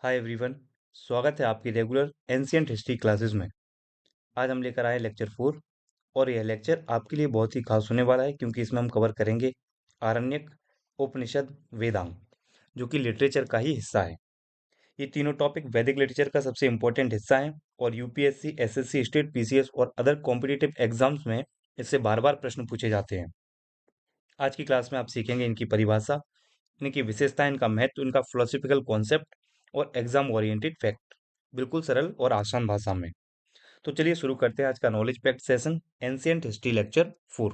Hi everyone. स्वागत है आपकी रेगुलर एंशियंट हिस्ट्री क्लासेस में। आज हम लेकर आए लेक्चर 4 और यह लेक्चर आपके लिए बहुत ही खास होने वाला है क्योंकि इसमें हम कवर करेंगे आरण्यक, उपनिषद, वेदांग, जो कि लिटरेचर का ही हिस्सा है। ये तीनों टॉपिक वैदिक लिटरेचर का सबसे इंपॉर्टेंट हिस्सा है और यूपीएससी, एसएससी, स्टेट, पीसीएस और अदर कॉम्पिटिटिव एग्जाम्स में इससे बार बार प्रश्न पूछे जाते हैं। आज की क्लास में आप सीखेंगे इनकी परिभाषा, इनकी विशेषता, इनका महत्व, इनका फिलोसफिकल कॉन्सेप्ट और एग्जाम ओरिएंटेड फैक्ट, बिल्कुल सरल और आसान भाषा में। तो चलिए शुरू करते हैं आज का knowledge packed session, ancient history lecture 4।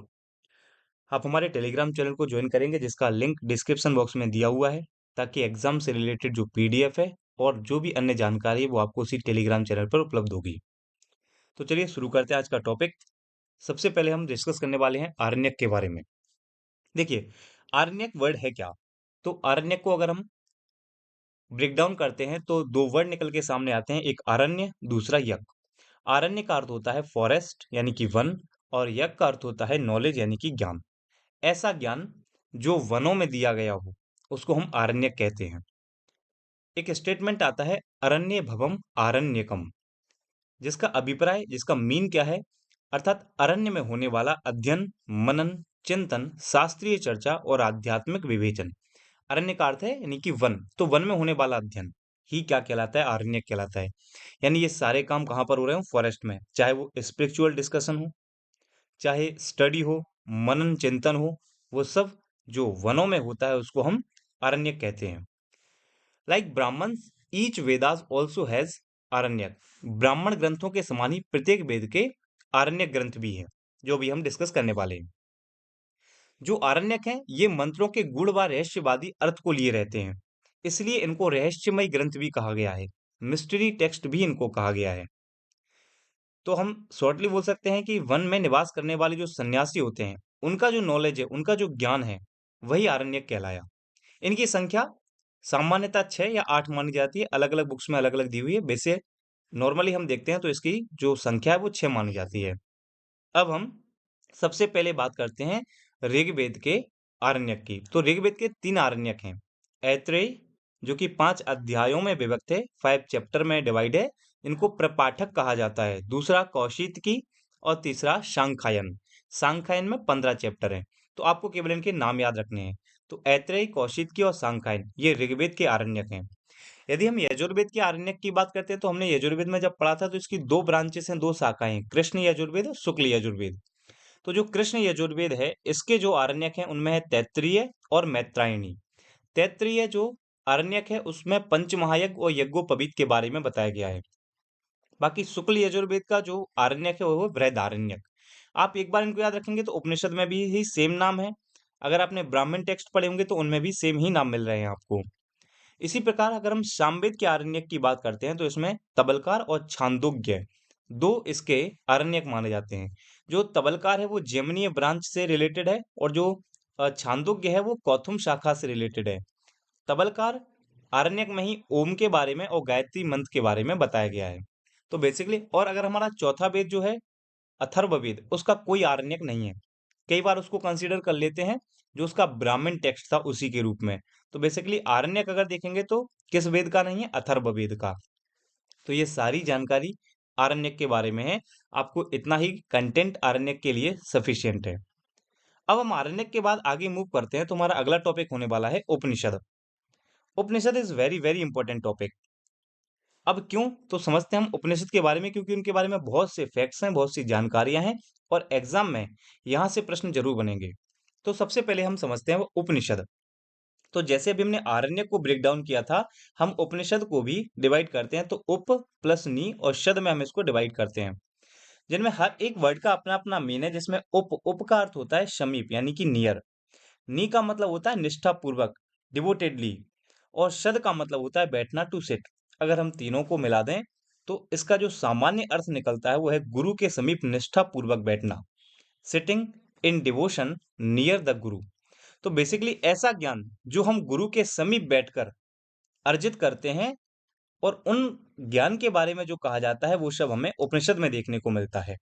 आप हमारे टेलीग्राम चैनल को ज्वाइन करेंगे जिसका लिंक डिस्क्रिप्शन बॉक्स में दिया हुआ है, ताकि एग्जाम से रिलेटेड जो पीडीएफ है और जो भी अन्य जानकारी है वो आपको उसी टेलीग्राम चैनल पर उपलब्ध होगी। तो चलिए शुरू करते हैं आज का टॉपिक। सबसे पहले हम डिस्कस करने वाले हैं आरण्यक के बारे में। देखिए, आरण्यक वर्ड है क्या? तो आरण्यक को अगर हम ब्रेक डाउन करते हैं तो दो वर्ड निकल के सामने आते हैं, एक आरण्य, दूसरा यज्ञ। आरण्य का अर्थ होता है फॉरेस्ट यानी कि वन, और यज्ञ का अर्थ होता है नॉलेज यानी कि ज्ञान। ऐसा ज्ञान जो वनों में दिया गया हो उसको हम आरण्यक कहते हैं। एक स्टेटमेंट आता है अरण्य भवम आरण्यकम, जिसका अभिप्राय, जिसका मीन क्या है, अर्थात अरण्य में होने वाला अध्ययन, मनन, चिंतन, शास्त्रीय चर्चा और आध्यात्मिक विवेचन। अरण्य का अर्थ है यानी कि वन, तो वन में होने वाला अध्ययन ही क्या कहलाता है? आरण्यक कहलाता है। यानी ये सारे काम कहाँ पर हो रहे हो? फॉरेस्ट में, चाहे वो स्पिरिचुअल डिस्कशन हो, चाहे स्टडी हो, मनन चिंतन हो, वो सब जो वनों में होता है उसको हम आरण्यक कहते हैं। Like Brahmanas, each Vedas also has Aranyaka. ब्राह्मण ग्रंथों के समान ही प्रत्येक वेद के आरण्यक ग्रंथ भी है, जो भी हम डिस्कस करने वाले हैं। जो आरण्यक हैं ये मंत्रों के गूढ़ व रहस्यवादी अर्थ को लिए रहते हैं, इसलिए इनको रहस्यमय ग्रंथ भी कहा गया है, मिस्ट्री टेक्स्ट भी इनको कहा गया है। तो हम शॉर्टली बोल सकते हैं कि वन में निवास करने वाले जो सन्यासी होते हैं, उनका जो नॉलेज है, उनका जो ज्ञान है, वही आरण्यक कहलाया। इनकी संख्या सामान्यतः 6 या 8 मानी जाती है, अलग-अलग बुक्स में अलग-अलग दी हुई है। वैसे नॉर्मली हम देखते हैं तो इसकी जो संख्या है वो 6 मानी जाती है। अब हम सबसे पहले बात करते हैं ऋग्वेद के आरण्यक की। तो ऋग्वेद के 3 आरण्यक हैं। ऐत्रेय, जो कि 5 अध्यायों में विभक्त है, 5 चैप्टर में डिवाइड है। इनको प्रपाठक कहा जाता है। दूसरा कौशितकी और तीसरा सांख्यायन। सांख्यायन में 15 चैप्टर हैं। तो आपको केवल इनके नाम याद रखने हैं। तो ऐत्रेय, कौशितकी और सांख्यायन ये ऋग्वेद के आरण्यक हैं। यदि हम यजुर्वेद के आरण्यक की बात करते हैं तो हमने यजुर्वेद में जब पढ़ा था तो इसकी 2 ब्रांचेस हैं, 2 शाखाएं हैं, कृष्ण यजुर्वेद और शुक्ल यजुर्वेद। तो जो कृष्ण यजुर्वेद है इसके जो आरण्यक हैं उनमें है तैत्तिरीय और मैत्रायणी। तैत्तिरीय जो आरण्यक है उसमें पंचमहायज्ञ और यज्ञोपवीत के बारे में बताया गया है। बाकी शुक्ल यजुर्वेद का जो आरण्यक है वो बृहदारण्यक। आप एक बार इनको याद रखेंगे तो उपनिषद में भी ही सेम नाम है। अगर आपने ब्राह्मण टेक्स्ट पढ़े होंगे तो उनमें भी सेम ही नाम मिल रहे हैं आपको। इसी प्रकार अगर हम सामवेद के आरण्यक की बात करते हैं तो इसमें तबलकार और छांदोग्य दो इसके आरण्यक माने जाते हैं। जो तबलकार है वो जेमिनीय ब्रांच से रिलेटेड है और जो छांदोग्य है वो कौथुम शाखा से रिलेटेड है। तबलकार आरण्यक में ही ओम के बारे में और गायत्री मंत्र के बारे में बताया गया है। तो बेसिकली, और अगर हमारा चौथा वेद जो है अथर्ववेद, उसका कोई आरण्यक नहीं है। कई बार उसको कंसीडर कर लेते हैं जो उसका ब्राह्मण टेक्स्ट था उसी के रूप में। तो बेसिकली आरण्यक अगर देखेंगे तो किस वेद का नहीं है? अथर्ववेद का। तो ये सारी जानकारी आरण्यक के बारे में है। आपको इतना ही कंटेंट आरण्यक के लिए सफिशियंट है। अब हम आरण्यक के बाद आगे मूव करते हैं तो हमारा अगला टॉपिक होने वाला है Upanishad. Upanishad is very very important topic. अब क्यों, तो समझते हैं हम उपनिषद के बारे में, क्योंकि उनके बारे में बहुत से फैक्ट्स हैं, बहुत सी जानकारियां हैं और एग्जाम में यहां से प्रश्न जरूर बनेंगे। तो सबसे पहले हम समझते हैं वो उपनिषद। तो जैसे अभी हमने आरण्य को ब्रेक डाउन किया था, हम उपनिषद को भी डिवाइड करते हैं। तो उप प्लस नी और शद में हम इसको डिवाइड करते हैं, जिनमें हर एक वर्ड का अपना अपना मीन है। जिसमें उप का अर्थ होता है समीप यानी कि नियर, नी का मतलब होता है निष्ठा पूर्वक, डिवोटेडली, और शद का मतलब होता है बैठना, टू सिट। अगर हम तीनों को मिला दें तो इसका जो सामान्य अर्थ निकलता है वो है गुरु के समीप निष्ठा पूर्वक बैठना, sitting in devotion near the गुरु। तो बेसिकली ऐसा ज्ञान जो हम गुरु के समीप बैठकर अर्जित करते हैं, और उन ज्ञान के बारे में जो कहा जाता है वो सब हमें उपनिषद में देखने को मिलता है।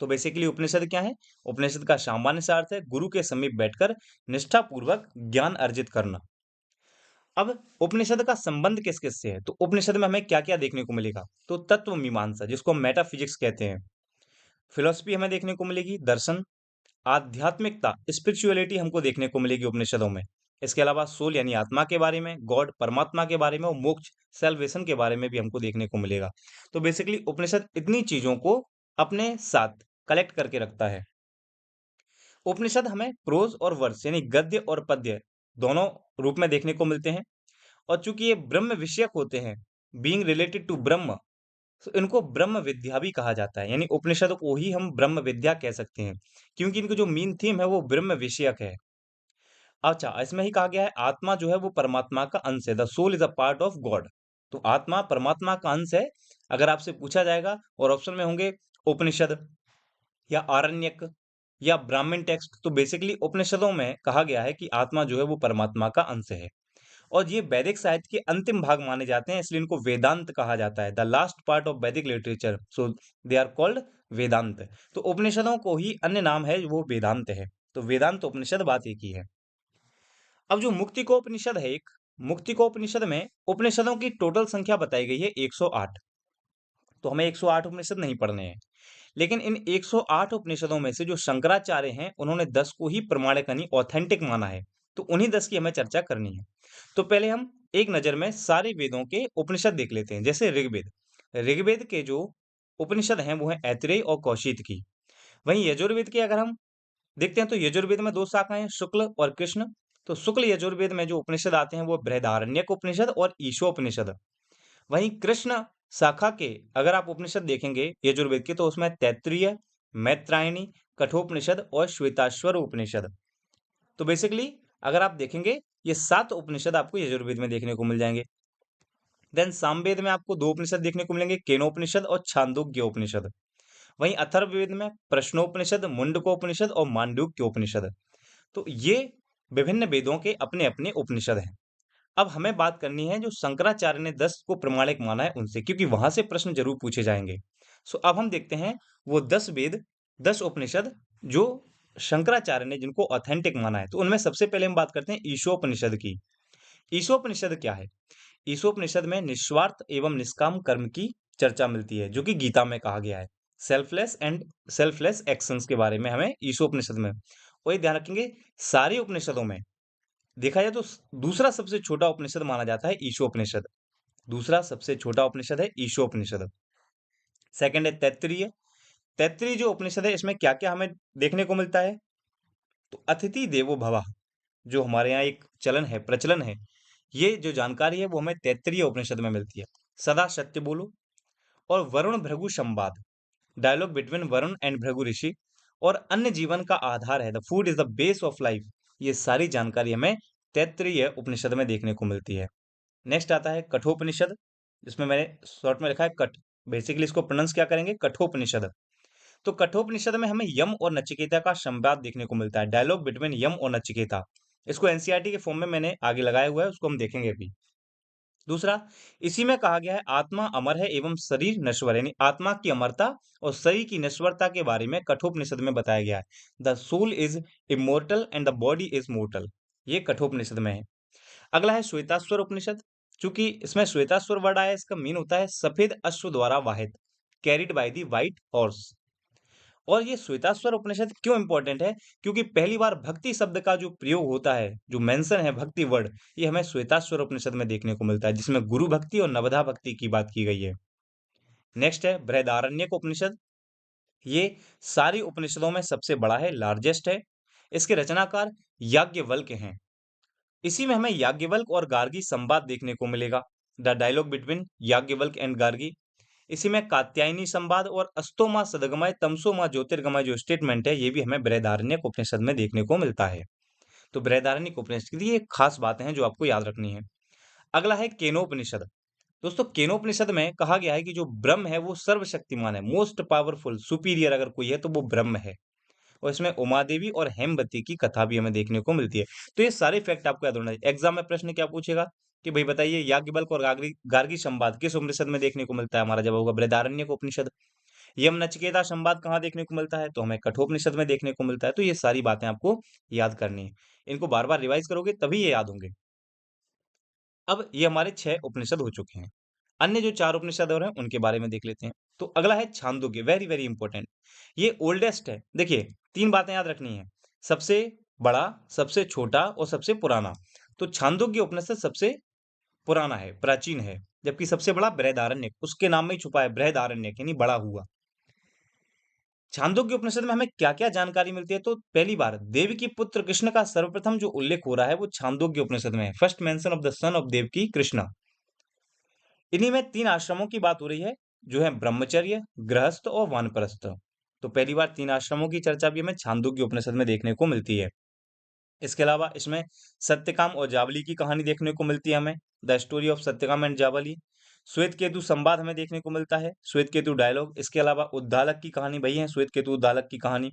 तो बेसिकली उपनिषद क्या है? उपनिषद का सामान्य सा अर्थ है गुरु के समीप बैठकर निष्ठा पूर्वक ज्ञान अर्जित करना। अब उपनिषद का संबंध किस किस से है, तो उपनिषद में हमें क्या क्या देखने को मिलेगा, तो तत्व मीमांसा जिसको हम मेटाफिजिक्स कहते हैं, फिलोसफी हमें देखने को मिलेगी, दर्शन, आध्यात्मिकता, स्पिरिचुअलिटी हमको देखने को मिलेगी उपनिषदों में। इसके अलावा सोल यानी आत्मा के बारे में, गॉड परमात्मा के बारे में और मोक्ष सेल्वेशन के बारे में भी हमको देखने को मिलेगा। तो बेसिकली उपनिषद इतनी चीजों को अपने साथ कलेक्ट करके रखता है। उपनिषद हमें प्रोज और वर्स यानी गद्य और पद्य दोनों रूप में देखने को मिलते हैं। और चूंकि ये ब्रह्म विषयक होते हैं, बीइंग रिलेटेड टू ब्रह्म, तो इनको ब्रह्म विद्या भी कहा जाता है, यानी उपनिषद को ही हम ब्रह्म विद्या कह सकते हैं, क्योंकि इनकी जो मेन थीम है वो ब्रह्म विषयक है। अच्छा, इसमें ही कहा गया है आत्मा जो है वो परमात्मा का अंश है, the soul is a part of God. तो आत्मा परमात्मा का अंश है। अगर आपसे पूछा जाएगा और ऑप्शन में होंगे उपनिषद या आरण्यक या ब्राह्मण टेक्स्ट, तो बेसिकली उपनिषदों में कहा गया है कि आत्मा जो है वो परमात्मा का अंश है। और ये वैदिक साहित्य के अंतिम भाग माने जाते हैं, इसलिए इनको वेदांत कहा जाता है, the last part of Vedic literature, so they are called Vedanta. तो उपनिषदों को ही अन्य नाम है वो वेदांत है। तो वेदांत उपनिषद बात एक ही है। अब जो मुक्तिकोपनिषद है एक, मुक्तिकोपनिषद में उपनिषदों की टोटल संख्या बताई गई है 108। तो हमें 108 उपनिषद नहीं पढ़ने हैं, लेकिन इन 108 उपनिषदों में से जो शंकराचार्य हैं उन्होंने 10 को ही प्रमाणिक यानी ऑथेंटिक माना है। तो उन्हीं 10 की हमें चर्चा करनी है। तो पहले हम एक नजर में सारे वेदों के उपनिषद देख लेते हैं। जैसे ऋग्वेद, ऋग्वेद के जो उपनिषद हैं वो हैं ऐतरेय और कौशिक की। वहीं यजुर्वेद के अगर हम देखते हैं तो यजुर्वेद में दो शाखाएं हैं, शुक्ल और कृष्ण। तो शुक्ल यजुर्वेद में जो उपनिषद आते हैं वो बृहदारण्यक उपनिषद और ईशोपनिषद। वहीं कृष्ण शाखा के अगर आप उपनिषद देखेंगे यजुर्वेद के, तो उसमें तैत्तिरीय, मैत्रायणी, कठोपनिषद और श्वेताश्वर उपनिषद। तो बेसिकली अगर आप देखेंगे ये 7 उपनिषद आपको यजुर्वेद में देखने को मिल जाएंगे। देन सामवेद में आपको 2 उपनिषद देखने को मिलेंगे, केनोपनिषद और छांदोग्य उपनिषद। वहीं अथर्ववेद में प्रश्नोपनिषद, मुंडकोपनिषद और मांडूक्य उपनिषद। तो ये विभिन्न वेदों के अपने अपने उपनिषद हैं। अब हमें बात करनी है जो शंकराचार्य ने 10 को प्रमाणिक माना है उनसे, क्योंकि वहां से प्रश्न जरूर पूछे जाएंगे। सो अब हम देखते हैं वो 10 वेद, 10 उपनिषद जो शंकराचार्य ने जिनको ऑथेंटिक माना है। तो उनमें सबसे पहले हम बात करते हैं ईशोपनिषद की। ईशोपनिषद क्या है? ईशोपनिषद में निस्वार्थ एवं निष्काम कर्म की चर्चा मिलती है, जो कि गीता में कहा गया है। सेल्फलेस एक्शंस के बारे में हमें ईशोपनिषद में, वही ध्यान रखेंगे सारी उपनिषदों में देखा जाए तो दूसरा सबसे छोटा उपनिषद माना जाता है ईशोपनिषद। दूसरा सबसे छोटा उपनिषद है ईशोपनिषद। सेकंड है तैत्तिरीय। तैत्तिरीय जो उपनिषद है इसमें क्या क्या हमें देखने को मिलता है, तो अतिथि देवो भव, जो हमारे यहाँ एक चलन है, प्रचलन है, ये जो जानकारी है वो हमें तैत्तिरीय उपनिषद में मिलती है। सदा सत्य बोलो और वरुण भृगु संवाद, dialogue between Varun and Bhrigu rishi, और अन्य जीवन का आधार है, the food is the base of life. ये सारी जानकारी हमें तैत्तिरीय उपनिषद में देखने को मिलती है। नेक्स्ट आता है कठोपनिषद, जिसमें मैंने शॉर्ट में लिखा है कट। बेसिकली इसको प्रोनाउंस क्या करेंगे, कठोपनिषद। तो कठोपनिषद में हमें यम और नचिकेता का संवाद देखने को मिलता है, डायलॉग बिटवीन यम और नचिकेता। इसको एनसीईआरटी के फॉर्म में मैंने आगे लगाया हुआ है, उसको हम देखेंगे अभी। दूसरा, इसी में कहा गया है आत्मा अमर है एवं शरीर नश्वर है, यानी आत्मा की अमरता और शरीर की नश्वरता के बारे में कठोपनिषद में बताया गया है। The soul is immortal and the body is mortal, ये कठोपनिषद में है। अगला है श्वेताश्वर उपनिषद। चूंकि इसमें श्वेताश्वर वर्ड आया, इसका मीन होता है सफेद अश्व द्वारा वाहित, carried by the white horse. और ये श्वेताश्वर उपनिषद क्यों इंपॉर्टेंट है, क्योंकि पहली बार भक्ति शब्द का जो प्रयोग होता है, जो मेंशन है भक्ति वर्ड, ये हमें श्वेताश्वर उपनिषद में देखने को मिलता है, जिसमें गुरु भक्ति और नवधा भक्ति की बात की गई है। नेक्स्ट है बृहदारण्यक उपनिषद। ये सारी उपनिषदों में सबसे बड़ा है, लार्जेस्ट है। इसके रचनाकार याज्ञवल्क्य हैं। इसी में हमें याज्ञवल्क्य और गार्गी संवाद देखने को मिलेगा, the dialogue between Yajnavalkya and Gargi. इसी में कात्यायनी संवाद और अस्तोमा सदगमय तमसोमा ज्योतिर्गमय जो स्टेटमेंट है, ये भी हमें बृहदारण्यक उपनिषद में देखने को मिलता है। तो बृहदारण्यक उपनिषद की ये खास बातें हैं जो आपको याद रखनी है। अगला है केनोपनिषद। दोस्तों केनोपनिषद में कहा गया है कि जो ब्रह्म है वो सर्वशक्तिमान है, मोस्ट पावरफुल, सुपीरियर अगर कोई है तो वो ब्रह्म है। और इसमें उमा देवी और हेमवती की कथा भी हमें देखने को मिलती है। तो ये सारे फैक्ट आपको याद होना चाहिए। एग्जाम में प्रश्न क्या पूछेगा कि भाई बताइए याज्ञवल्क्य और गार्गी गार्गी संवाद किस उपनिषद में देखने को मिलता है, हमारा जवाब होगा बृहदारण्यक उपनिषद। यम नचिकेता संवाद कहाँ देखने को मिलता है, तो हमें कठोपनिषद में देखने को मिलता है। तो ये सारी बातें आपको याद करनी है, इनको बार बार रिवाइज करोगे तभी ये याद होंगे। अब ये हमारे 6 उपनिषद हो चुके हैं। अन्य जो 4 उपनिषद और हैं उनके बारे में देख लेते हैं। तो अगला है छांदोग्य, वेरी वेरी इंपॉर्टेंट। ये ओल्डेस्ट है। देखिए 3 बातें याद रखनी है। सबसे बड़ा, सबसे छोटा और सबसे पुराना। तो छांदोग्य उपनिषद सबसे पुराना है, प्राचीन है, जबकि सबसे बड़ा बृहदारण्यक, उसके नाम में ही छुपा है बृहदारण्यक यानी बड़ा हुआ। छांदोग्य उपनिषद में हमें क्या-क्या जानकारी मिलती है? तो पहली बार देवकी पुत्र कृष्ण का सर्वप्रथम जो उल्लेख हो रहा है वो छांदोग्य उपनिषद में है। First mention of the son of Devaki Krishna. इन्हीं में 3 आश्रमों की बात हो रही है, जो है ब्रह्मचर्य, गृहस्थ और वानप्रस्थ। तो पहली बार 3 आश्रमों की चर्चा भी हमें छांदोग्य उपनिषद में देखने को मिलती है। इसके अलावा इसमें सत्यकाम और जावली की कहानी देखने को मिलती है हमें, the story of Satyakam and Jabali. Shvetaketu संवाद हमें देखने को मिलता है, श्वेत केतु डायलॉग। इसके अलावा उद्दालक की कहानी वही है, श्वेत केतु उद्दालक की कहानी।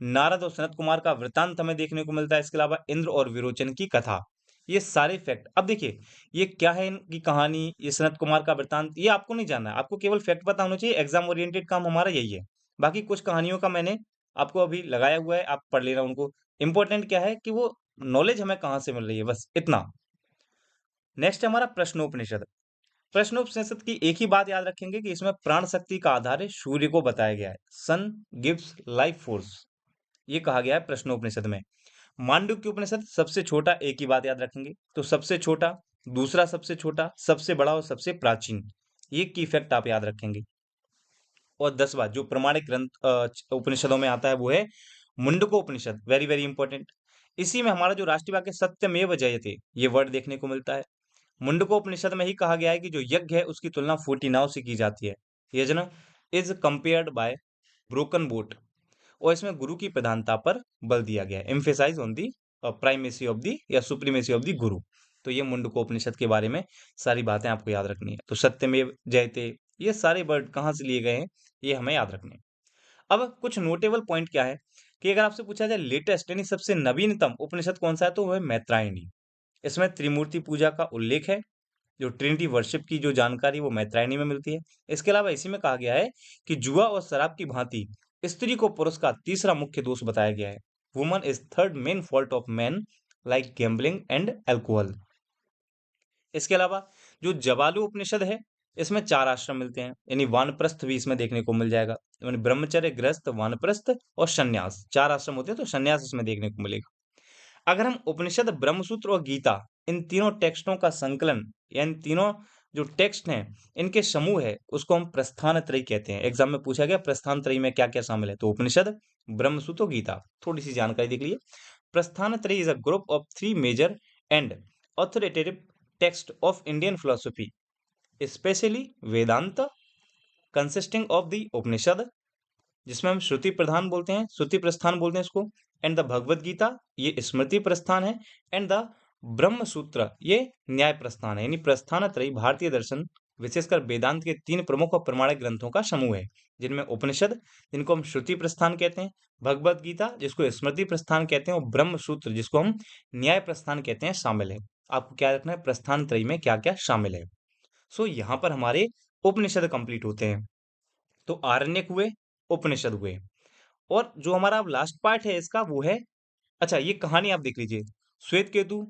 नारद और सनत कुमार का वृतांत हमें देखने को मिलता है। इसके अलावा इंद्र और विरोचन की कथा। ये सारे फैक्ट, अब देखिए ये क्या है इनकी कहानी, ये सनत कुमार का वृतांत, ये आपको नहीं जानना है, आपको केवल फैक्ट पता होना चाहिए। एग्जाम ओरिएंटेड काम हमारा यही है। बाकी कुछ कहानियों का मैंने आपको अभी लगाया हुआ है, आप पढ़ लेना उनको। इंपॉर्टेंट क्या है कि वो नॉलेज हमें कहाँ से मिल रही है, बस इतना। नेक्स्ट है हमारा प्रश्नोपनिषद। प्रश्नोपनिषद की एक ही बात याद रखेंगे कि इसमें प्राण शक्ति का आधार है, सूर्य को बताया गया है। सन गिव्स लाइफ फोर्स, ये कहा गया है प्रश्नोपनिषद में। मांडुक्य उपनिषद सबसे छोटा, एक ही बात याद रखेंगे। तो सबसे छोटा, दूसरा सबसे छोटा, सबसे बड़ा और सबसे प्राचीन, ये की फैक्ट आप याद रखेंगे। और 10वां जो प्रमाणिक ग्रंथ उपनिषदों में आता है वो है मुंडको उपनिषद, वेरी वेरी इंपॉर्टेंट। इसी में हमारा जो राष्ट्रीय वाक्य सत्यमेव जयते, ये वर्ड देखने को मिलता है। मुंडको उपनिषद में ही कहा गया है कि जो यज्ञ है उसकी तुलना फूटी नाव से की जाती है। Yajna is compared by broken boat. और इसमें गुरु की प्रधानता पर बल दिया गया है, emphasize on the primacy of the या सुप्रीमेसी ऑफ दी गुरु। तो ये मुंडकोपनिषद के बारे में सारी बातें आपको याद रखनी है। तो सत्यमेव जयते, ये सारे वर्ड कहाँ से लिए गए हैं, ये हमें याद रखने हैं। अब कुछ नोटेबल पॉइंट क्या है कि अगर आपसे पूछा जाए लेटेस्ट यानी सबसे नवीनतम उपनिषद कौन सा है, तो वह है मैत्रायणी। इसमें त्रिमूर्ति पूजा का उल्लेख है। जो ट्रिनिटी वर्शिप की जो जानकारी वो मैत्रायणी में मिलती है। इसके अलावा इसी में कहा गया है कि जुआ और शराब की भांति स्त्री को पुरुष का तीसरा मुख्य दोष बताया गया है। Woman is third main fault of man, like gambling and alcohol. इसके अलावा जो जवालु उपनिषद है, इसमें 4 आश्रम मिलते हैं, यानी वानप्रस्थ भी इसमें देखने को मिल जाएगा। यानी ब्रह्मचर्य, गृहस्थ, वानप्रस्थ और संन्यास, 4 आश्रम होते हैं, तो संन्यास इसमें देखने को मिलेगा। अगर हम उपनिषद, ब्रह्मसूत्र और गीता, इन तीनों टेक्स्टों का संकलन या इन तीनों जो टेक्स्ट हैं इनके समूह है, उसको हम प्रस्थान त्रयी कहते हैं। एग्जाम में पूछा गया प्रस्थान त्रयी में क्या क्या शामिल है, तो उपनिषद, ब्रह्मसूत्र, गीता। थोड़ी सी जानकारी देख लीजिए। Prasthana Trayi is a group of 3 major and authoritative text of Indian philosophy, specially Vedanta, consisting of the Upanishad, जिसमें हम श्रुति प्रधान बोलते हैं, श्रुति प्रस्थान बोलते हैं इसको, एंड द भगवत गीता, ये स्मृति प्रस्थान है, एंड द ब्रह्म सूत्र, ये न्याय प्रस्थान है। यानी प्रस्थान त्रयी भारतीय दर्शन, विशेषकर वेदांत के 3 प्रमुख और प्रमाणिक ग्रंथों का समूह है, जिनमें उपनिषद, जिनको हम श्रुति प्रस्थान कहते हैं, भगवत गीता जिसको स्मृति प्रस्थान कहते हैं, और ब्रह्म सूत्र जिसको हम न्याय प्रस्थान कहते हैं, शामिल है। आपको क्या रखना है, प्रस्थान त्रयी में क्या क्या शामिल है। सो यहाँ पर हमारे उपनिषद कंप्लीट होते हैं। तो आरण्यक हुए, उपनिषद हुए, और जो हमारा अब लास्ट पार्ट है इसका वो है, अच्छा ये कहानी आप देख लीजिए, श्वेत केतु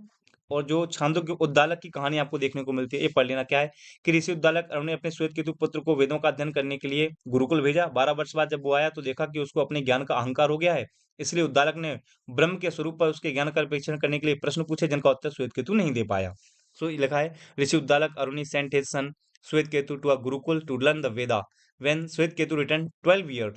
और जो छांदोग्य उद्दालक की कहानी आपको देखने को मिलती है, ये पढ़ लेना। क्या है कि ऋषि उद्दालक ने अपने श्वेत केतु पुत्र को वेदों का अध्ययन करने के लिए गुरुकुल भेजा। 12 वर्ष बाद जब वो आया तो देखा कि उसको अपने ज्ञान का अहंकार हो गया है। इसलिए उद्दालक ने ब्रह्म के स्वरूप पर उसके ज्ञान का परीक्षण करने के लिए प्रश्न पूछे, जिनका उत्तर श्वेत केतु नहीं दे पाया। सो ये लिखा है, Rishi Uddalaka Aruni sent his son Shwet Ketu to a gurukul to learn the Veda. When Shwetketu returned 12 years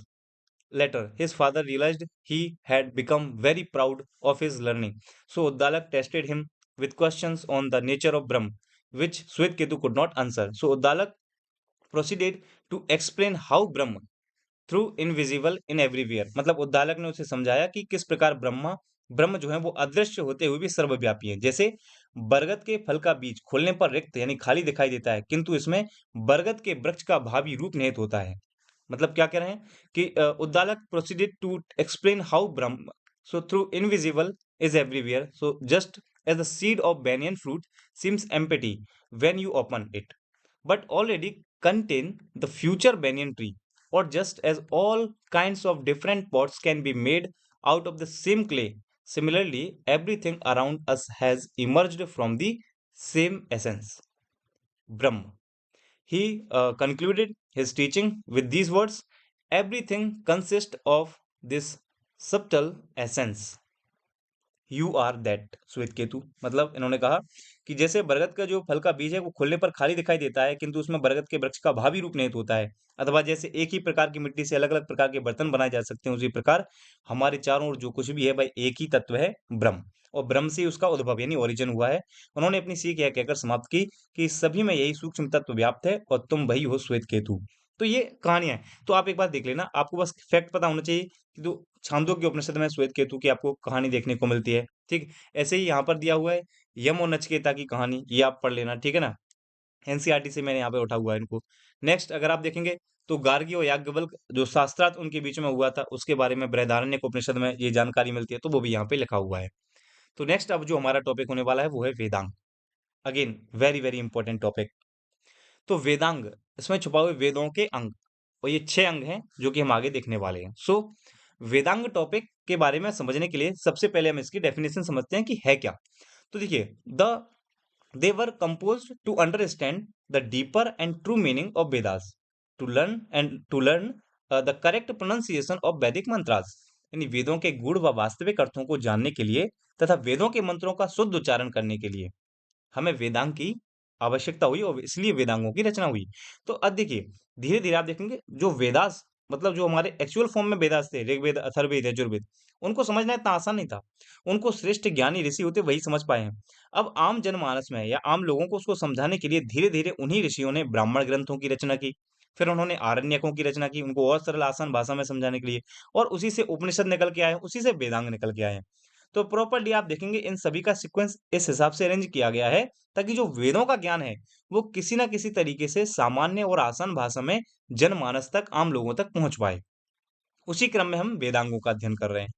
later, his father realized he had become very proud of his learning. So Uddalak tested him with questions on the nature of Brahm, which Shwetketu could not answer. So Uddalak proceeded to explain how Brahm through invisible in everywhere, मतलब उद्दालक ने उसे समझाया कि किस प्रकार ब्रह्मा ब्रह्म जो है वो अदृश्य होते हुए भी सर्वव्यापी है। जैसे बरगद के फल का बीज खोलने पर रिक्त यानी खाली दिखाई देता है, किंतु इसमें बरगद के वृक्ष का भावी रूप निहित होता है। मतलब क्या कह रहे हैं कि Uddalaka proceeded to explain how Brahma so through invisible is everywhere, so just as the seed of banyan fruit seems empty when you open it, but already contain the future banyan tree, or just as all kinds of different pots can be made out of the same clay, similarly everything around us has emerged from the same essence, Brahm. He concluded his teaching with these words: everything consists of this subtle essence. You are that Shvetaketu. मतलब इन्होंने कहा कि जैसे बरगद का जो फल का बीज है वो खोलने पर खाली दिखाई देता है, किंतु उसमें बरगद के वृक्ष का भावी रूप निहित होता है। अथवा जैसे एक ही प्रकार की मिट्टी से अलग अलग प्रकार के बर्तन बनाए जा सकते हैं, उसी प्रकार हमारे चारों ओर जो कुछ भी है भाई एक ही तत्व है, ब्रह्म। और ब्रह्म से ही उसका उद्भव यानी ओरिजिन हुआ है। उन्होंने अपनी सीख यह कहकर समाप्त की कि सभी में यही सूक्ष्म तत्व व्याप्त है और तुम वही हो श्वेत केतु। तो ये कहानियां हैं। तो आप एक बात देख लेना, आपको बस फैक्ट पता होना चाहिए कि जो छांदोग्य उपनिषद में श्वेत केतु की आपको कहानी देखने को मिलती है। ठीक, ऐसे ही यहाँ पर दिया हुआ है यम और नचिकेता की कहानी, ये आप पढ़ लेना, ठीक है ना। एनसीईआरटी से मैंने यहाँ पे उठा हुआ है इनको। नेक्स्ट अगर आप देखेंगे तो गार्गी और याज्ञवल्क्य जो शास्त्रार्थ उनके बीच में हुआ था उसके बारे में बृहदारण्यक उपनिषद में ये जानकारी मिलती है, तो वो भी यहाँ पे लिखा हुआ है। तो नेक्स्ट अब जो हमारा टॉपिक होने वाला है वो है Vedang. Again very very important topic. तो वेदांग, इसमें छुपा हुए वेदों के अंग, और ये 6 अंग हैं जो कि हम आगे देखने वाले हैं। सो वेदांग टॉपिक के बारे में समझने के लिए सबसे पहले हम इसकी डेफिनेशन समझते हैं कि है क्या। तो देखिए, the they were composed to understand the deeper and true meaning of Vedas, to learn the correct pronunciation of Vedic mantras. यानी वेदों के गूढ़ व वास्तविक अर्थों को जानने के लिए तथा वेदों के मंत्रों का शुद्ध उच्चारण करने के लिए हमें वेदांग की आवश्यकता हुई और इसलिए वेदांगों की रचना हुई। तो अब देखिए, धीरे-धीरे आप देखेंगे जो वेदास मतलब जो हमारे एक्चुअल फॉर्म में वेदास थे, ऋग्वेद, अथर्ववेद, यजुर्वेद, उनको समझना इतना आसान नहीं था। उनको श्रेष्ठ ज्ञानी ऋषि होते वही समझ पाए हैं। अब आम जनमानस में या आम लोगों को उसको समझाने के लिए धीरे-धीरे उन्हीं ऋषियों ने ब्राह्मण ग्रंथों की रचना की। फिर उन्होंने आरण्यकों की रचना की, उनको और सरल आसान भाषा में समझाने के लिए, और उसी से उपनिषद निकल के आए हैं, उसी से वेदांग निकल के आए हैं। तो प्रॉपर्ली आप देखेंगे इन सभी का सीक्वेंस इस हिसाब से अरेंज किया गया है ताकि जो वेदों का ज्ञान है वो किसी ना किसी तरीके से सामान्य और आसान भाषा में जनमानस तक, आम लोगों तक पहुंच पाए। उसी क्रम में हम वेदांगों का अध्ययन कर रहे हैं।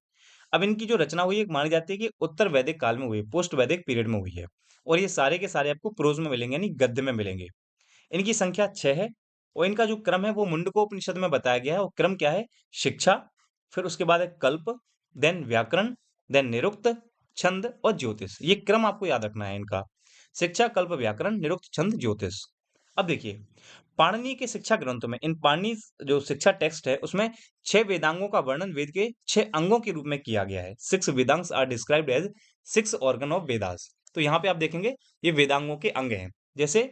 अब इनकी जो रचना हुई है मानी जाती है कि उत्तर वैदिक काल में हुई, पोस्ट वैदिक पीरियड में हुई है। और ये सारे के सारे आपको प्रोज में मिलेंगे यानी गद्य में मिलेंगे। इनकी संख्या 6 है और इनका जो क्रम है वो मुंडकोपनिषद में बताया गया है। और क्रम क्या है? शिक्षा, फिर उसके बाद है कल्प, देन व्याकरण, देन निरुक्त, छंद और ज्योतिष। ये क्रम आपको याद रखना है इनका। शिक्षा, कल्प, व्याकरण, निरुक्त, छंद, ज्योतिष। अब देखिए, पाणिनि के शिक्षा ग्रंथों में, इन पाणिनि जो शिक्षा टेक्स्ट है उसमें 6 वेदांगों का वर्णन वेद के 6 अंगों के रूप में किया गया है। 6 Vedangas are described as 6 organ of Vedas. तो यहाँ पे आप देखेंगे ये वेदांगों के अंग हैं। जैसे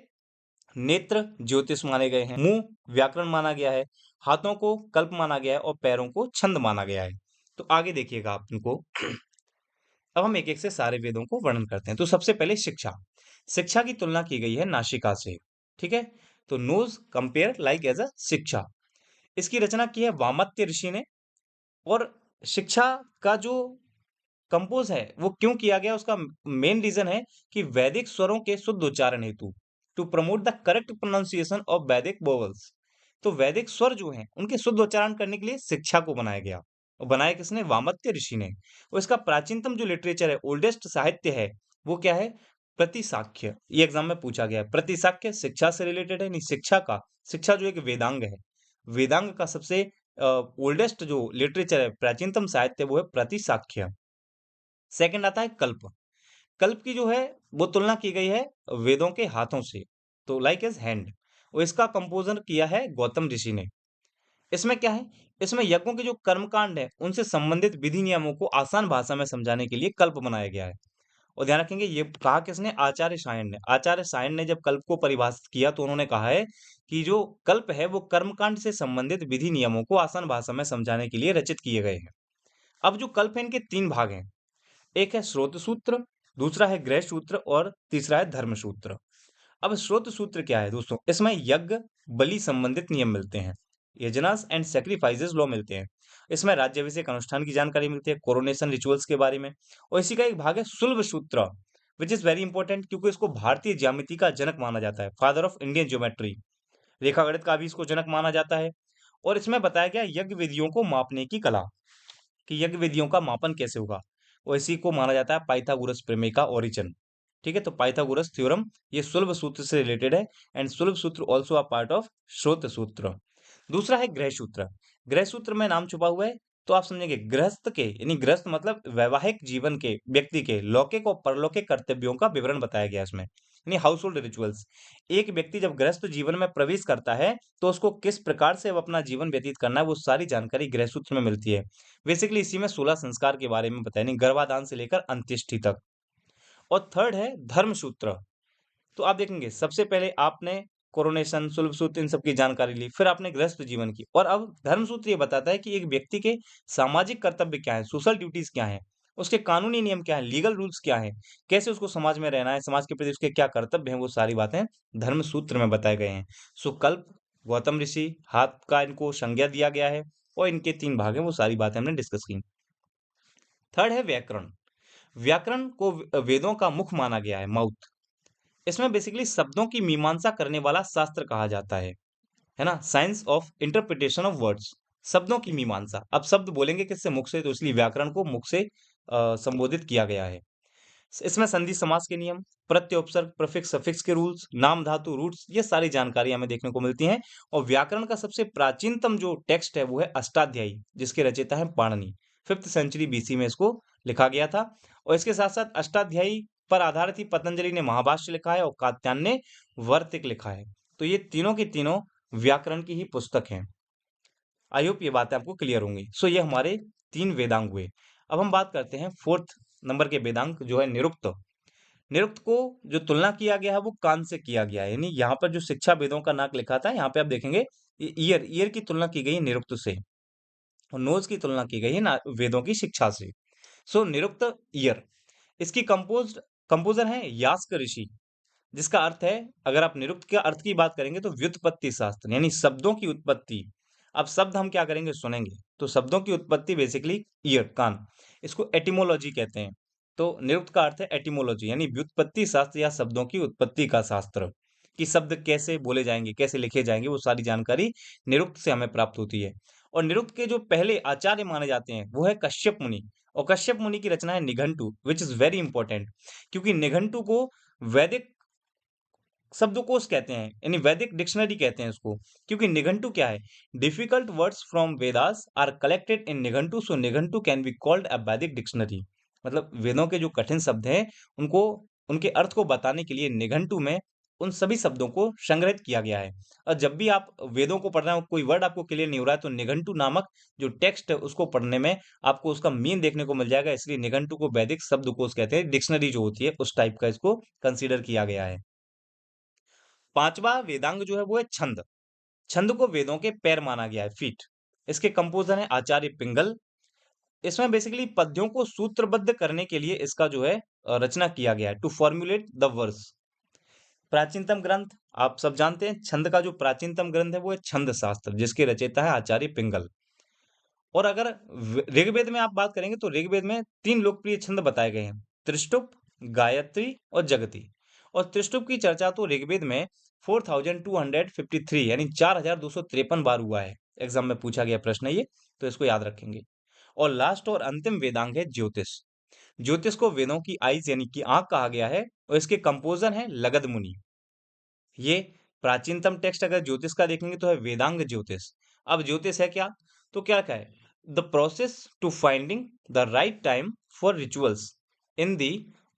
नेत्र ज्योतिष माने गए हैं, मुंह व्याकरण माना गया है, हाथों को कल्प माना गया है और पैरों को छंद माना गया है। तो आगे देखिएगा आप इनको। अब हम एक एक से सारे वेदों को वर्णन करते हैं। तो सबसे पहले शिक्षा। शिक्षा की तुलना की गई है नासिका से। ठीक है, तो knows compare like as a shiksha. इसकी रचना की है वामत्य ऋषि ने। और शिक्षा का जो कंपोज है वो क्यों किया गया, उसका मेन रीजन है कि वैदिक स्वरों के शुद्ध उच्चारण हेतु, to promote the correct pronunciation of Vedic vowels. तो वैदिक स्वर जो हैं उनके शुद्ध उच्चारण करने के लिए शिक्षा को बनाया गया। और बनाया किसने? वामत्य ऋषि ने। और इसका प्राचीनतम जो लिटरेचर है, ओल्डेस्ट साहित्य है, वो क्या है? प्रतिसाख्य। ये एग्जाम में पूछा गया है। प्रतिसाख्य शिक्षा से रिलेटेड है, नहीं शिक्षा का, शिक्षा जो एक वेदांग है, वेदांग का सबसे ओल्डेस्ट जो लिटरेचर है, प्राचीनतम साहित्य, वो है प्रतिसाख्य। सेकंड आता है कल्प। कल्प की जो है वो तुलना की गई है वेदों के हाथों से, तो लाइक एज हैंड। और इसका कंपोजन किया है गौतम ऋषि ने। इसमें क्या है? इसमें यज्ञों के जो कर्मकांड है उनसे संबंधित विधि नियमों को आसान भाषा में समझाने के लिए कल्प बनाया गया है। और ध्यान रखेंगे ये कहा किसने? आचार्य सायन ने। आचार्य सायन ने जब कल्प को परिभाषित किया तो उन्होंने कहा है कि जो कल्प है वो कर्मकांड से संबंधित विधि नियमों को आसान भाषा में समझाने के लिए रचित किए गए हैं। अब जो कल्प है इनके 3 भाग हैं। एक है स्रोत सूत्र, दूसरा है गृह सूत्र और तीसरा है धर्म सूत्र। अब स्रोत सूत्र क्या है दोस्तों? इसमें यज्ञ बलि संबंधित नियम मिलते हैं, यजनास एंड सैक्रिफाइसेस लॉ मिलते हैं। इसमें राज्याभिषेक अनुष्ठान की जानकारी मिलती है, कोरोनेशन रिचुअल्स के बारे में। और इसी का एक भाग है शुल्ब सूत्र, विच इज वेरी इंपॉर्टेंट क्योंकि इसको भारतीय ज्यामिति का जनक माना जाता है, फादर ऑफ इंडियन ज्योमेट्री। रेखा गणित का भी इसको जनक माना जाता है। और इसमें बताया गया यज्ञ विधियों को मापने की कला, कि यज्ञ विधियों का मापन कैसे होगा। और इसी को माना जाता है पाइथागोरस प्रमेय का ओरिजिन। ठीक है, तो पाइथागोरस थ्योरम ये सुलभ सूत्र से रिलेटेड है। एंड सुलभ सूत्र आल्सो अ पार्ट ऑफ श्रोत सूत्र। दूसरा है गृह सूत्र। गृह सूत्र में नाम छुपा हुआ है। तो आप समझेंगे गृहस्थ के, यानी गृहस्थ मतलब वैवाहिक जीवन के व्यक्ति के लौकिक और परलौकिक कर्तव्यों का विवरण बताया गया इसमें। यानी हाउस होल्ड रिचुअल्स। एक व्यक्ति जब गृहस्थ जीवन में प्रवेश करता है तो उसको किस प्रकार से अब अपना जीवन व्यतीत करना है वो सारी जानकारी गृह सूत्र में मिलती है। बेसिकली इसी में 16 संस्कार के बारे में बताया, यानी गर्भाधान से लेकर अंत्येष्टि तक। और थर्ड है धर्म सूत्र। तो आप देखेंगे सबसे पहले आपने कोरोनेशन, शुल्भ सूत्र इन सब की जानकारी ली, फिर आपने गृहस्थ जीवन की, और अब धर्म सूत्र ये बताता है कि एक व्यक्ति के सामाजिक कर्तव्य क्या है, सोशल ड्यूटीज क्या है, उसके कानूनी नियम क्या है, लीगल रूल्स क्या है, कैसे उसको समाज में रहना है, समाज के प्रति उसके क्या कर्तव्य हैं, वो सारी बातें धर्म सूत्र में बताए गए हैं। सुकल्प, गौतम ऋषि, हाथ का इनको संज्ञा दिया गया है, और इनके 3 भाग हैं, वो सारी बातें हमने डिस्कस की। थर्ड है व्याकरण। व्याकरण को वेदों का मुख माना गया है, माउथ। इसमें बेसिकली शब्दों की मीमांसा करने वाला शास्त्र कहा जाता है ना? Science of interpretation of words, शब्दों की मीमांसा। अब शब्द बोलेंगे किससे? मुख से, तो इसलिए व्याकरण को मुख से संबोधित किया गया है। इसमें संधि समास के नियम, प्रत्यय उपसर्ग प्रीफिक्स सफिक्स के रूल्स, नाम धातु रूट्स, ये सारी जानकारी हमें देखने को मिलती हैं। और व्याकरण का सबसे प्राचीनतम जो टेक्स्ट है वो है अष्टाध्यायी, जिसके रचयिता है पाणिनि। 5th सेंचुरी बीसी में इसको लिखा गया था। और इसके साथ साथ अष्टाध्यायी पर आधारित ही पतंजलि ने महाभाष्य लिखा है और कात्यायन ने वर्तिक लिखा है। तो ये तीनों की तीनों व्याकरण की ही पुस्तक हैं। आई होप ये बातें आपको क्लियर होंगी। सो ये हमारे 3 वेदांग हुए। अब हम बात करते हैं 4th नंबर के वेदांग जो है निरुक्त। निरुक्त को जो तुलना किया गया है वो कान से किया गया है, यानी यहाँ पर जो शिक्षा वेदों का नाक लिखा था, यहाँ पे आप देखेंगे ईयर ईयर की तुलना की गई है निरुक्त से, और नोज की तुलना की गई है वेदों की शिक्षा से। सो निरुक्त ईयर, इसकी कंपोजर है यास्क ऋषि, जिसका अर्थ है, अगर आप निरुक्त के अर्थ की बात करेंगे तो व्युत्पत्ति शास्त्र, यानी शब्दों की उत्पत्ति। अब शब्द हम क्या करेंगे? सुनेंगे। तो शब्दों की उत्पत्ति बेसिकली ईयर, कान, इसको एटिमोलॉजी कहते हैं। तो निरुक्त का अर्थ है एटिमोलॉजी, यानी व्युत्पत्ति शास्त्र या शब्दों की उत्पत्ति का शास्त्र, कि शब्द कैसे बोले जाएंगे, कैसे लिखे जाएंगे, वो सारी जानकारी निरुक्त से हमें प्राप्त होती है। और निरुक्त के जो पहले आचार्य माने जाते हैं वो है कश्यप मुनि। और कश्यप मुनि की रचना है Nighantu, which is very important, क्योंकि निघंटु को वैदिक शब्दकोश कहते हैं, यानी वैदिक डिक्शनरी कहते हैं उसको। क्योंकि निघंटु क्या है? Difficult words from Vedas are collected in Nighantu, so Nighantu can be called a Vedic dictionary. मतलब वेदों के जो कठिन शब्द हैं उनको, उनके अर्थ को बताने के लिए निघंटु में उन सभी शब्दों को संग्रहित किया गया है। और जब भी आप वेदों को पढ़ रहे हो, कोई वर्ड आपको क्लियर नहीं हो रहा है, तो निघंटु नामक जो टेक्स्ट है उसको पढ़ने में आपको उसका मीन देखने को मिल जाएगा। इसलिए निघंटु को वैदिक शब्दकोश कहते हैं, डिक्शनरी जो होती है उस टाइप का इसको कंसीडर किया गया है। 5वां वेदांग जो है वो है छंद। छंद को वेदों के पैर माना गया है, फीट। इसके कंपोजर है आचार्य पिंगल। इसमें बेसिकली पद्यों को सूत्रबद्ध करने के लिए इसका जो है रचना किया गया है, टू फॉर्मुलेट द वर्स। प्राचीनतम ग्रंथ आप सब जानते हैं, छंद का जो प्राचीनतम ग्रंथ है वो है छंद शास्त्र, जिसके रचयिता है आचार्य पिंगल। और अगर ऋग्वेद में आप बात करेंगे तो ऋग्वेद में 3 लोकप्रिय छंद बताए गए हैं, त्रिष्टुप, गायत्री और जगती। और त्रिष्टुप की चर्चा तो ऋग्वेद में 4253, यानी 4253 बार हुआ है। एग्जाम में पूछा गया प्रश्न है ये, तो इसको याद रखेंगे। और लास्ट और अंतिम वेदांग है ज्योतिष। ज्योतिष को वेदों की आइज यानी कि आंख कहा गया है, और इसके कंपोजर हैं लगद मुनि। ये प्राचीनतम टेक्स्ट अगर ज्योतिष का देखेंगे तो है वेदांग ज्योतिष। अब ज्योतिष है क्या? तो क्या है? The process to finding the right time for rituals in the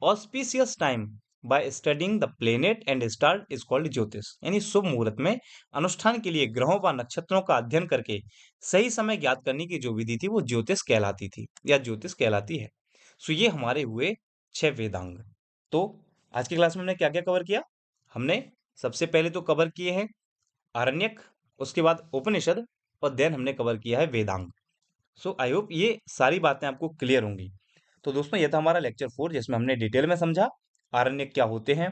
auspicious time by studying the planet and star is called jyotish. यानी शुभ मुहूर्त में अनुष्ठान के लिए ग्रहों व नक्षत्रों का अध्ययन करके सही समय ज्ञात करने की जो विधि थी वो ज्योतिष कहलाती थी या ज्योतिष कहलाती है। सो ये हमारे हुए 6 वेदांग। तो आज की क्लास में हमने क्या क्या कवर किया? हमने सबसे पहले तो कवर किए हैं आरण्यक, उसके बाद उपनिषद, और देन हमने कवर किया है वेदांग। सो आई होप ये सारी बातें आपको क्लियर होंगी। तो दोस्तों ये था हमारा लेक्चर 4, जिसमें हमने डिटेल में समझा आरण्यक क्या होते हैं,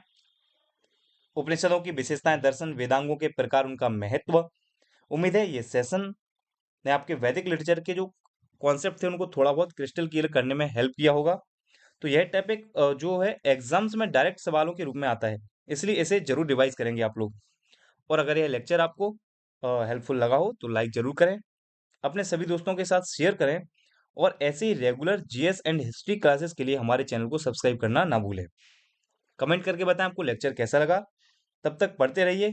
उपनिषदों की विशेषताएं, दर्शन, वेदांगों के प्रकार, उनका महत्व। उम्मीद है ये सेशन ने आपके वैदिक लिटरेचर के जो कॉन्सेप्ट थे उनको थोड़ा बहुत क्रिस्टल क्लियर करने में हेल्प किया होगा। तो यह टॉपिक जो है एग्जाम्स में डायरेक्ट सवालों के रूप में आता है, इसलिए इसे जरूर रिवाइज करेंगे आप लोग। और अगर यह लेक्चर आपको हेल्पफुल लगा हो तो लाइक जरूर करें, अपने सभी दोस्तों के साथ शेयर करें, और ऐसे ही regular GS and history classes के लिए हमारे चैनल को सब्सक्राइब करना ना भूलें। कमेंट करके बताएं आपको लेक्चर कैसा लगा। तब तक पढ़ते रहिए,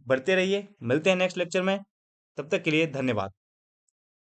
बढ़ते रहिए, मिलते हैं नेक्स्ट लेक्चर में। तब तक के लिए धन्यवाद।